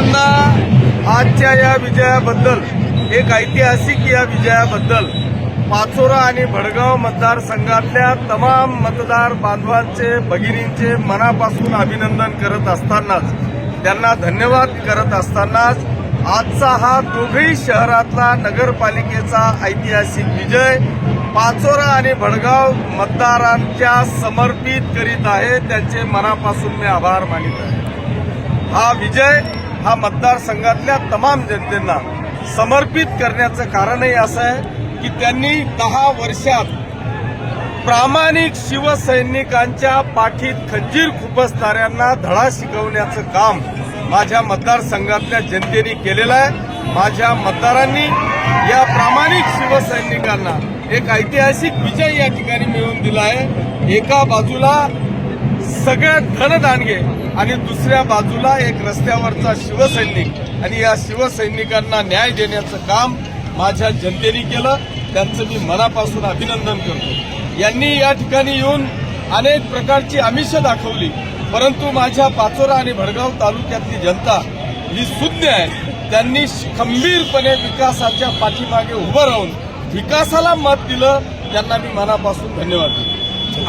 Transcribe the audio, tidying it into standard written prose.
पहिल्यांदा आजच्या या विजयाबद्दल, एक ऐतिहासिक या विजयाबद्दल पाचोरा आणि भडगाव मतदारसंघातल्या तमाम मतदार बांधवांचे, भगिनींचे मनापासून अभिनंदन करत असतानाच, त्यांना धन्यवाद करत असतानाच आजचा हा दोघही शहरातला नगरपालिकेचा ऐतिहासिक विजय पाचोरा आणि भडगाव मतदारांच्या समर्पित करीत आहे. त्यांचे मनापासून मी आभार मानित आहे. हा विजय हा मतदारसंघातल्या तमाम जनतेला समर्पित करण्याचं कारणही असं आहे की त्यांनी 10 वर्षात प्रामाणिक शिवसैनिकांच्या पाठीत खंजीर खुपसणाऱ्यांना धडा शिकवण्याचं काम माझ्या मतदारसंघातल्या जनतेने केलेलं आहे. माझ्या मतदारांनी या प्रामाणिक शिवसैनिकांना एक ऐतिहासिक विजय या ठिकाणी मिळवून दिला आहे. एका बाजूला सगळे धनदांडगे आणि दुसऱ्या बाजूला एक रस्त्यावरचा शिवसैनिक, आणि या शिवसैनिकांना न्याय देण्याचं काम माझ्या जनतेने केलं. त्यांचं मी मनापासून अभिनंदन करतो. यांनी या ठिकाणी येऊन अनेक प्रकारची आमिषं दाखवली, परंतु माझ्या पाचोरा आणि भडगाव तालुक्यातली जनता ही सुज्ञ आहे. त्यांनी खंबीरपणे विकासाच्या पाठीमागे उभं राहून विकासाला मत दिलं. त्यांना मी मनापासून धन्यवाद देतो.